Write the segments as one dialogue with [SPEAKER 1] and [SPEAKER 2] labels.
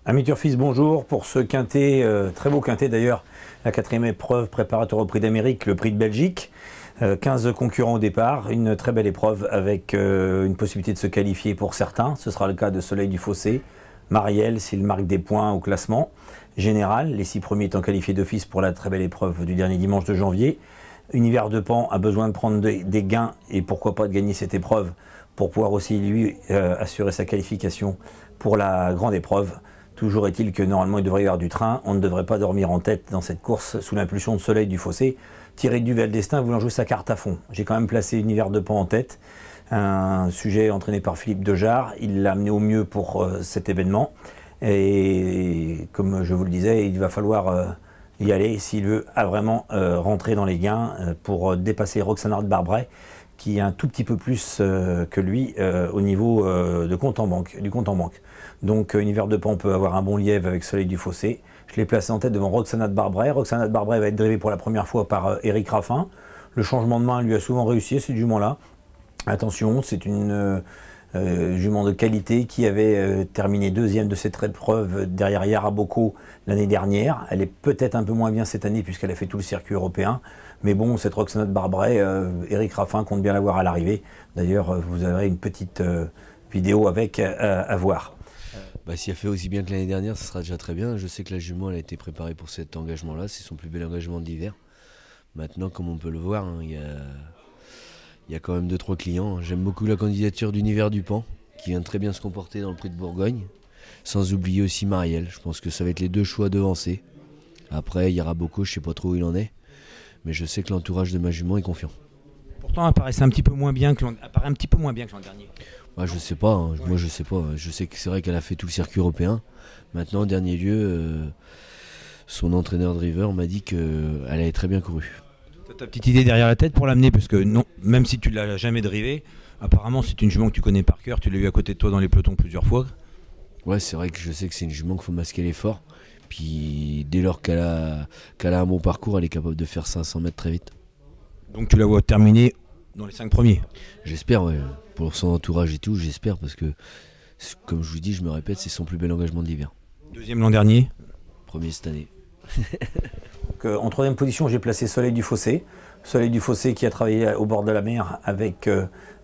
[SPEAKER 1] Amis Turfistes, bonjour. Pour ce quintet, très beau quintet d'ailleurs, la 4e épreuve préparatoire au Prix d'Amérique, le Prix de Belgique. 15 concurrents au départ, une très belle épreuve avec une possibilité de se qualifier pour certains. Ce sera le cas de Soleil du Fossé, Marielle s'il marque des points au classement général, les 6 premiers étant qualifiés d'office pour la très belle épreuve du dernier dimanche de janvier. Univers de Pan a besoin de prendre des gains et pourquoi pas de gagner cette épreuve pour pouvoir aussi lui assurer sa qualification pour la grande épreuve. Toujours est-il que normalement il devrait y avoir du train, on ne devrait pas dormir en tête dans cette course sous l'impulsion de Soleil du Fossé. Thierry Duvel Destin voulant jouer sa carte à fond. J'ai quand même placé Univers de Pan en tête, un sujet entraîné par Philippe Dejarre, il l'a amené au mieux pour cet événement. Et comme je vous le disais, il va falloir y aller s'il veut vraiment rentrer dans les gains pour dépasser Roxana de Barbret, qui est un tout petit peu plus que lui au niveau du compte en banque. Donc Univers de Pan peut avoir un bon lièvre avec Soleil du Fossé. Je l'ai placé en tête devant Roxana de Barbret. Roxana de Barbret va être drivée pour la première fois par Éric Raffin. Le changement de main lui a souvent réussi, cette jument-là. Attention, c'est une jument de qualité qui avait terminé 2e de cette épreuve derrière Yara Boko l'année dernière. Elle est peut-être un peu moins bien cette année puisqu'elle a fait tout le circuit européen. Mais bon, cette Roxana de Barbret, Éric Raffin compte bien la voir à l'arrivée. D'ailleurs, vous aurez une petite vidéo avec à voir.
[SPEAKER 2] Si elle fait aussi bien que l'année dernière, ce sera déjà très bien. Je sais que la jument elle a été préparée pour cet engagement-là. C'est son plus bel engagement d'hiver. Maintenant, comme on peut le voir, hein, il y a quand même 2-3 clients. J'aime beaucoup la candidature d'Univers du Pan, qui vient très bien se comporter dans le Prix de Bourgogne. Sans oublier aussi Marielle. Je pense que ça va être les 2 choix devancés. Après, il y aura beaucoup, je ne sais pas trop où il en est. Mais je sais que l'entourage de ma jument est confiant.
[SPEAKER 3] Pourtant, elle apparaît un petit peu moins bien que l'an dernier.
[SPEAKER 2] Ouais, je sais pas, hein. Moi je sais pas. Je sais que c'est vrai qu'elle a fait tout le circuit européen. Maintenant, en dernier lieu, son entraîneur driver m'a dit qu'elle avait très bien couru.
[SPEAKER 3] Tu as ta petite idée derrière la tête pour l'amener, parce que non, même si tu ne l'as jamais drivé, apparemment c'est une jument que tu connais par cœur, tu l'as eu à côté de toi dans les pelotons plusieurs fois.
[SPEAKER 2] Ouais, c'est vrai que je sais que c'est une jument qu'il faut masquer l'effort. Puis dès lors qu'elle a un bon parcours, elle est capable de faire 500 mètres très vite.
[SPEAKER 3] Donc tu la vois terminer dans les 5 premiers?
[SPEAKER 2] J'espère, ouais. Pour son entourage et tout, j'espère, parce que, comme je vous dis, je me répète, c'est son plus bel engagement de l'hiver.
[SPEAKER 3] 2e l'an dernier.
[SPEAKER 2] 1er cette année.
[SPEAKER 1] En 3e position, j'ai placé Soleil du Fossé. Soleil du Fossé qui a travaillé au bord de la mer avec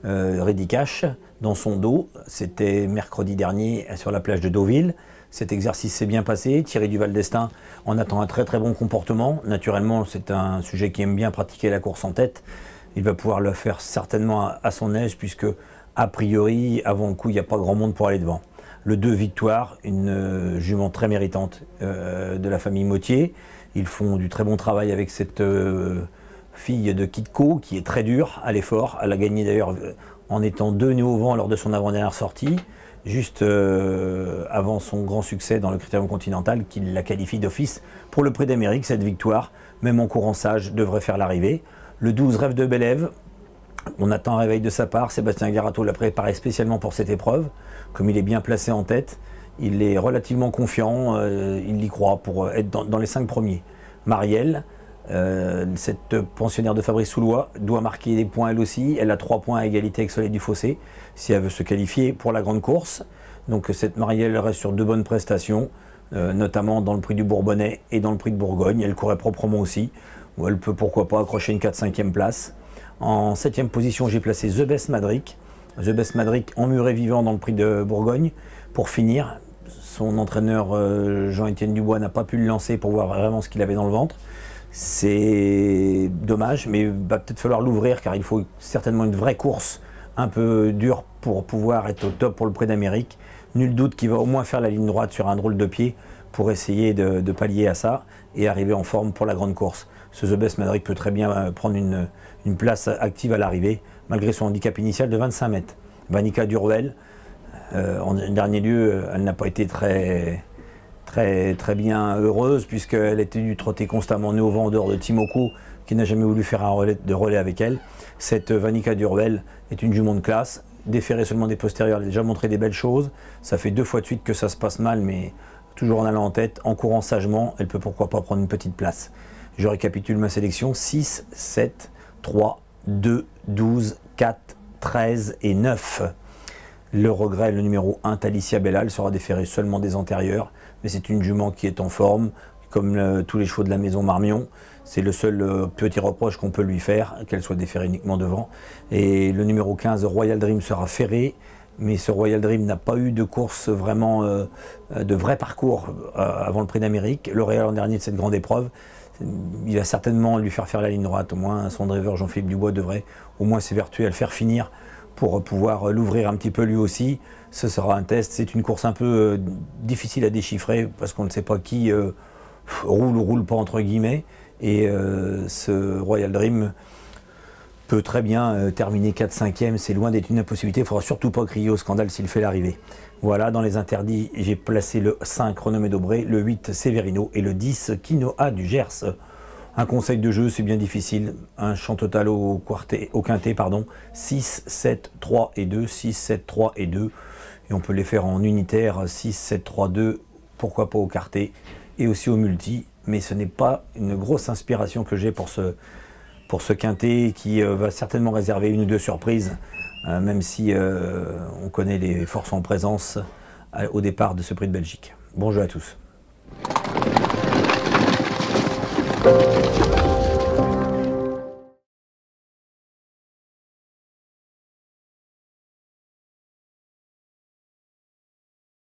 [SPEAKER 1] Reddy Cash dans son dos. C'était mercredi dernier sur la plage de Deauville. Cet exercice s'est bien passé. Thierry Duvel Destin en attend un très très bon comportement. Naturellement, c'est un sujet qui aime bien pratiquer la course en tête. Il va pouvoir le faire certainement à son aise puisque, a priori, avant le coup, il n'y a pas grand monde pour aller devant. Le 2 Victoire, une jument très méritante de la famille Mottier. Ils font du très bon travail avec cette fille de Kitco qui est très dure à l'effort. Elle a gagné d'ailleurs en étant 2 nœuds au vent lors de son avant-dernière sortie, juste avant son grand succès dans le Critérium Continental, qui la qualifie d'office pour le Prix d'Amérique. Cette victoire, même en courant sage, devrait faire l'arrivée. Le 12 Rêve de Belève, on attend un réveil de sa part. Sébastien Garato l'a préparé spécialement pour cette épreuve. Comme il est bien placé en tête, il est relativement confiant, il y croit pour être dans les 5 premiers. Marielle, cette pensionnaire de Fabrice Soulois, doit marquer des points elle aussi. Elle a 3 points à égalité avec Soleil du Fossé si elle veut se qualifier pour la grande course. Donc cette Marielle reste sur 2 bonnes prestations, notamment dans le Prix du Bourbonnais et dans le Prix de Bourgogne. Elle courait proprement aussi, où elle peut pourquoi pas accrocher une 4-5e place. En 7e position, j'ai placé The Best Madric. The Best Madric emmuré vivant dans le Prix de Bourgogne. Pour finir, son entraîneur Jean-Étienne Dubois n'a pas pu le lancer pour voir vraiment ce qu'il avait dans le ventre. C'est dommage, mais il va peut-être falloir l'ouvrir car il faut certainement une vraie course un peu dure pour pouvoir être au top pour le Prix d'Amérique. Nul doute qu'il va au moins faire la ligne droite sur un drôle de pied pour essayer de pallier à ça et arriver en forme pour la grande course. Ce The Best Madric peut très bien prendre une place active à l'arrivée, malgré son handicap initial de 25 mètres. Vanica Durwell, en dernier lieu, elle n'a pas été très bien heureuse, puisqu'elle était dû trotter constamment nez au vent en dehors de Timoko, qui n'a jamais voulu faire un relais avec elle. Cette Vanica Durwell est une jument de classe, déférée seulement des postérieurs, elle a déjà montré des belles choses. Ça fait 2 fois de suite que ça se passe mal, mais toujours en allant en tête, en courant sagement, elle peut pourquoi pas prendre une petite place. Je récapitule ma sélection: 6, 7, 3, 2, 12, 4, 13 et 9. Le regret, le numéro 1, Talicia Bellal, sera déféré seulement des antérieurs, mais c'est une jument qui est en forme, comme tous les chevaux de la maison Marmion. C'est le seul petit reproche qu'on peut lui faire, qu'elle soit déférée uniquement devant. Et le numéro 15, Royal Dream, sera ferré, mais ce Royal Dream n'a pas eu de course vraiment, de vrai parcours avant le Prix d'Amérique. Lauréat l'an dernier de cette grande épreuve. Il va certainement lui faire la ligne droite, au moins son driver Jean-Philippe Dubois devrait au moins s'évertuer à le faire finir pour pouvoir l'ouvrir un petit peu lui aussi. Ce sera un test, c'est une course un peu difficile à déchiffrer parce qu'on ne sait pas qui roule ou roule pas entre guillemets. Et ce Royal Dream peut très bien terminer 4-5e, c'est loin d'être une impossibilité, il ne faudra surtout pas crier au scandale s'il fait l'arrivée. Voilà, dans les interdits, j'ai placé le 5 Renommé Dobré, le 8 Severino et le 10 Quinoa du Gers. Un conseil de jeu, c'est bien difficile. Un champ total au quintet, 6, 7, 3 et 2, 6, 7, 3 et 2. Et on peut les faire en unitaire, 6, 7, 3, 2, pourquoi pas au quartet et aussi au multi. Mais ce n'est pas une grosse inspiration que j'ai pour ce quintet qui va certainement réserver une ou deux surprises, même si on connaît les forces en présence au départ de ce Prix de Belgique. Bon jeu à tous.